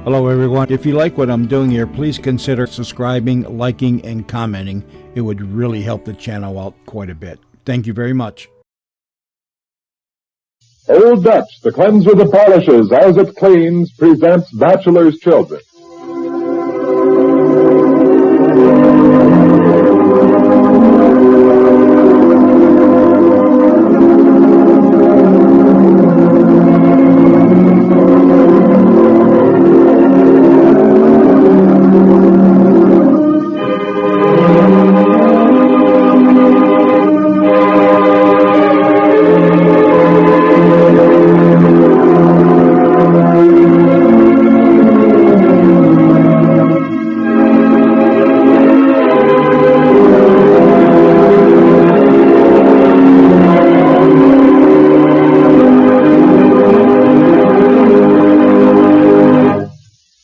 Hello everyone. If you like what I'm doing here, please consider subscribing, liking, and commenting. It would really help the channel out quite a bit. Thank you very much. Old Dutch, the cleanser that polishes as it cleans, presents Bachelor's Children.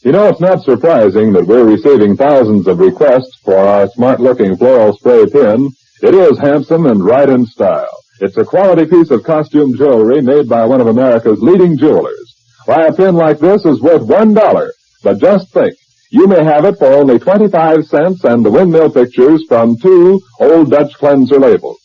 You know, it's not surprising that we're receiving thousands of requests for our smart-looking floral spray pin. It is handsome and right in style. It's a quality piece of costume jewelry made by one of America's leading jewelers. Why, a pin like this is worth $1. But just think, you may have it for only 25 cents and the windmill pictures from 2 Old Dutch cleanser labels.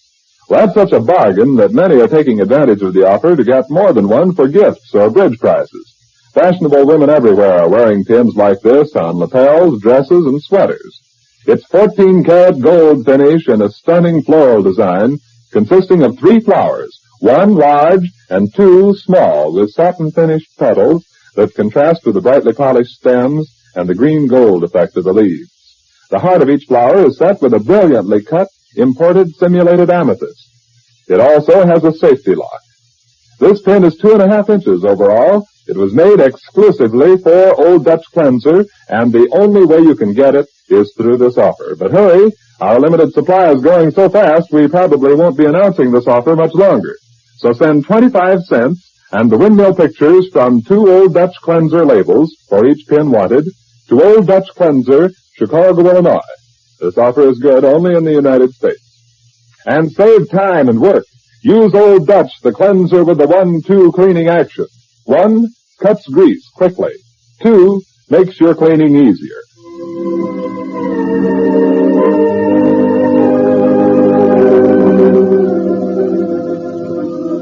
Well, that's such a bargain that many are taking advantage of the offer to get more than one for gifts or bridge prizes. Fashionable women everywhere are wearing pins like this on lapels, dresses, and sweaters. It's 14-karat gold finish in a stunning floral design consisting of 3 flowers, 1 large and 2 small, with satin-finished petals that contrast with the brightly polished stems and the green-gold effect of the leaves. The heart of each flower is set with a brilliantly cut, imported simulated amethyst. It also has a safety lock. This pin is 2.5 inches overall. It was made exclusively for Old Dutch Cleanser, and the only way you can get it is through this offer. But hurry, our limited supply is going so fast we probably won't be announcing this offer much longer. So send 25 cents and the windmill pictures from 2 Old Dutch Cleanser labels for each pin wanted to Old Dutch Cleanser, Chicago, Illinois. This offer is good only in the United States. And save time and work. Use Old Dutch, the cleanser with the 1-2 cleaning action. 1, cuts grease quickly. 2, makes your cleaning easier.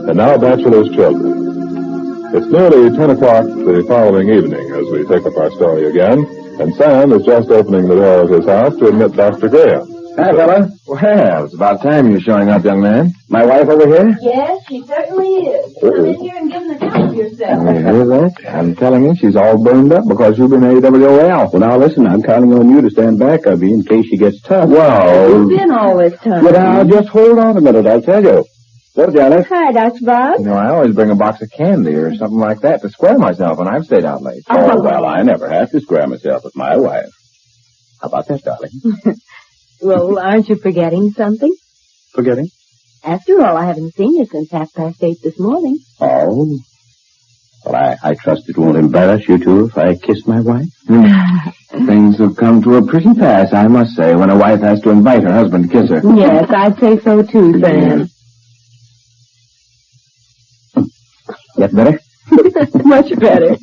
And now, Bachelor's Children. It's nearly 10 o'clock the following evening as we take up our story again, and Sam is just opening the door of his house to admit Dr. Graham. Hi, fella. Well, it's about time you're showing up, young man. My wife over here? Yes, she certainly is. Come in here and give an account of yourself. You hear that? I'm telling you, she's all burned up because you've been AWOL. Well, now, listen, I'm counting on you to stand back of you in case she gets tough. Well, You've been all this time. But now, just hold on a minute, I'll tell you. So, Janet. Hi, Dr. Bob. you know, I always bring a box of candy or something like that to square myself when I've stayed out late. Oh, well, I never have to square myself with my wife. How about that, darling? Well, aren't you forgetting something? Forgetting? After all, I haven't seen you since 8:30 this morning. Oh. Well, I trust it won't embarrass you, too, if I kiss my wife. Things have come to a pretty pass, I must say, when a wife has to invite her husband to kiss her. Yes, I'd say so too, Sam. Get better? Much better.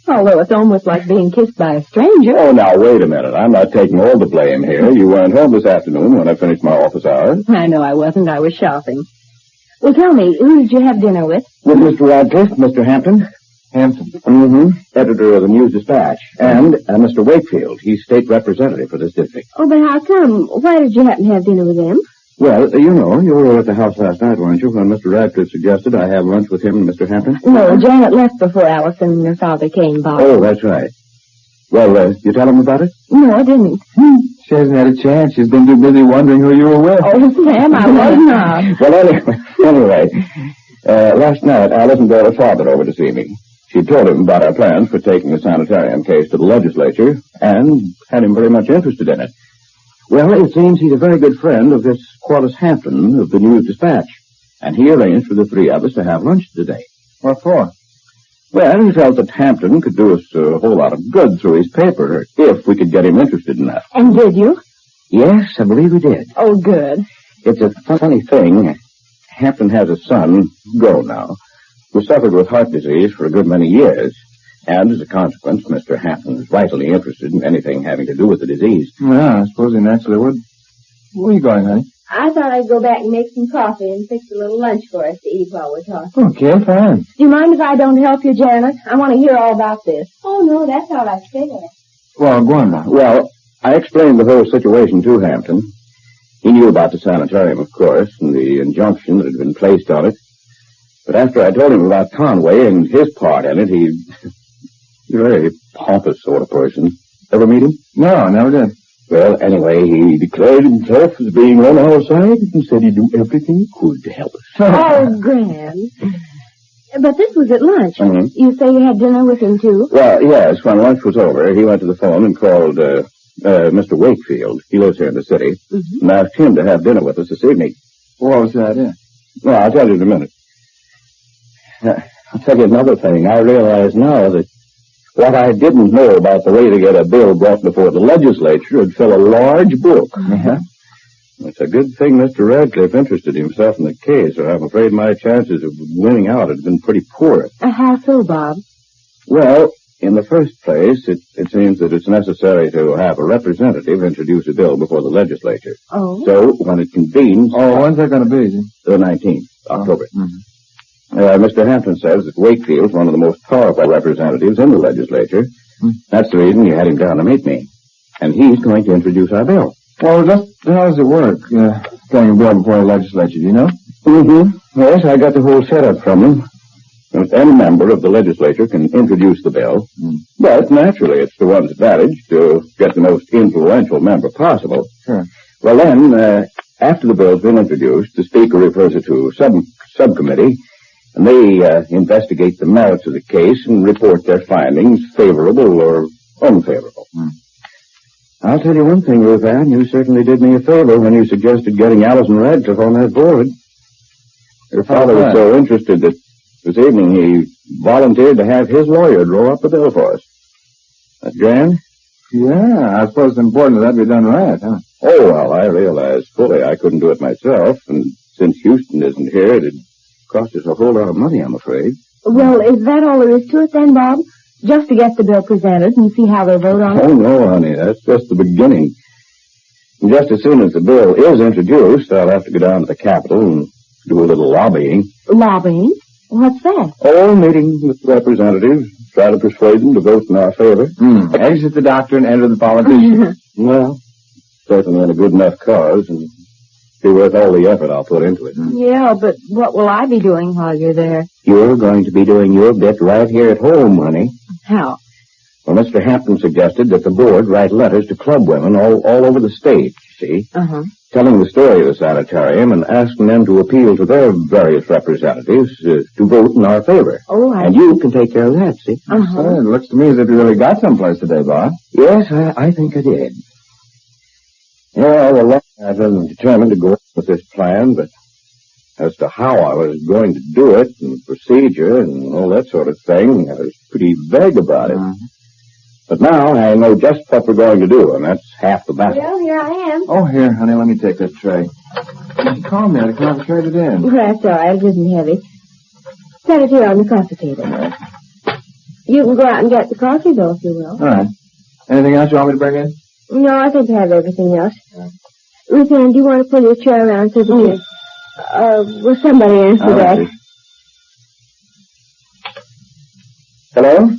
Although it's almost like being kissed by a stranger. Oh, now, wait a minute. I'm not taking all the blame here. You weren't home this afternoon when I finished my office hours. I know I wasn't. I was shopping. Well, tell me, who did you have dinner with? With Mr. Radcliffe, Mr. Hampton. Hampton? Mm-hmm. Editor of the News-Dispatch. And Mr. Wakefield. He's state representative for this district. Oh, but how come? Why did you happen to have dinner with them? Well, you know, you were at the house last night, weren't you, when Mr. Radcliffe suggested I have lunch with him and Mr. Hampton? No, Janet left before Allison and her father came by. Oh, that's right. Well, you tell him about it? No, I didn't. She hasn't had a chance. She's been too busy wondering who you were with. Oh, Sam, I was not. Well, anyway, last night Allison brought her father over to see me. She told him about our plans for taking the sanitarium case to the legislature and had him very much interested in it. Well, it seems he's a very good friend of this Corliss Hampton of the News-Dispatch, and he arranged for the 3 of us to have lunch today. What for? Well, he felt that Hampton could do us a whole lot of good through his paper if we could get him interested enough. And did you? Yes, I believe we did. Oh, good. It's a funny thing. Hampton has a son, grown now, who suffered with heart disease for a good many years. And as a consequence, Mr. Hampton is vitally interested in anything having to do with the disease. Yeah, I suppose he naturally would. Where are you going, honey? I thought I'd go back and make some coffee and fix a little lunch for us to eat while we're talking. Okay, fine. Do you mind if I don't help you, Janet? I want to hear all about this. Oh, no, that's all right. Stay there. Well, go on now. Well, I explained the whole situation to Hampton. He knew about the sanitarium, of course, and the injunction that had been placed on it. But after I told him about Conway and his part in it, he's a very pompous sort of person. Ever meet him? No, I never did. Well, anyway, he declared himself as being on our side and said he'd do everything he could to help us. Oh, grand. But this was at lunch. Mm-hmm. You say you had dinner with him, too? Well, yes, when lunch was over, he went to the phone and called Mr. Wakefield. He lives here in the city, and asked him to have dinner with us this evening. What was the idea? Well, I'll tell you in a minute. I'll tell you another thing. I realize now that what I didn't know about the way to get a bill brought before the legislature would fill a large book. Uh-huh. It's a good thing Mr. Radcliffe interested himself in the case, or I'm afraid my chances of winning out had been pretty poor. How so, Bob? Well, in the first place, it seems that it's necessary to have a representative introduce a bill before the legislature. Oh? So, when it convenes... Oh, when's that going to be, Jim? The 19th, October. Oh. Mm-hmm. Mr. Hampton says that Wakefield's one of the most powerful representatives in the legislature. That's the reason he had him down to meet me. And he's going to introduce our bill. Well, just how does it work, getting a bill before the legislature, do you know? Mm-hmm. Yes, I got the whole setup from him. Any member of the legislature can introduce the bill. But, naturally, it's to one's advantage to get the most influential member possible. Sure. Well, then, after the bill's been introduced, the Speaker refers it to subcommittee, and they investigate the merits of the case and report their findings, favorable or unfavorable. I'll tell you one thing, Ruth Ann. You certainly did me a favor when you suggested getting Allison Radcliffe on that board. Her father was so interested that this evening he volunteered to have his lawyer draw up the bill for us. That grand? Yeah, I suppose it's important that be done right, huh? Oh, well, I realize fully I couldn't do it myself, and since Houston isn't here, it'd cost us a whole lot of money, I'm afraid. Well, is that all there is to it then, Bob? Just to get the bill presented and see how they vote on it? Oh, no, honey, that's just the beginning. And just as soon as the bill is introduced, I'll have to go down to the Capitol and do a little lobbying. Lobbying? What's that? Oh, meeting with representatives, try to persuade them to vote in our favor. Exit the doctor and enter the politician. Well, certainly in a good enough cause, and be worth all the effort I'll put into it. Yeah, but what will I be doing while you're there? You're going to be doing your bit right here at home, honey. How? Well, Mr. Hampton suggested that the board write letters to club women all over the state, you see, telling the story of the sanitarium and asking them to appeal to their various representatives to vote in our favor. Oh, And you can take care of that, see? Well, it looks to me as if you really got someplace today, Bob. Yes, I think I did. Yeah, well, I wasn't determined to go with this plan, but as to how I was going to do it and procedure and all that sort of thing, I was pretty vague about it. But now I know just what we're going to do, and that's half the battle. Well, here I am. Oh, here, honey, let me take that tray. You called me. I can't carry it in. That's all right. It isn't heavy. Set it here on the coffee table. You can go out and get the coffee, though, if you will. All right. Anything else you want me to bring in? No, I think I have everything else. Ruth Ann, do you want to pull your chair around so that will somebody answer that? Hello?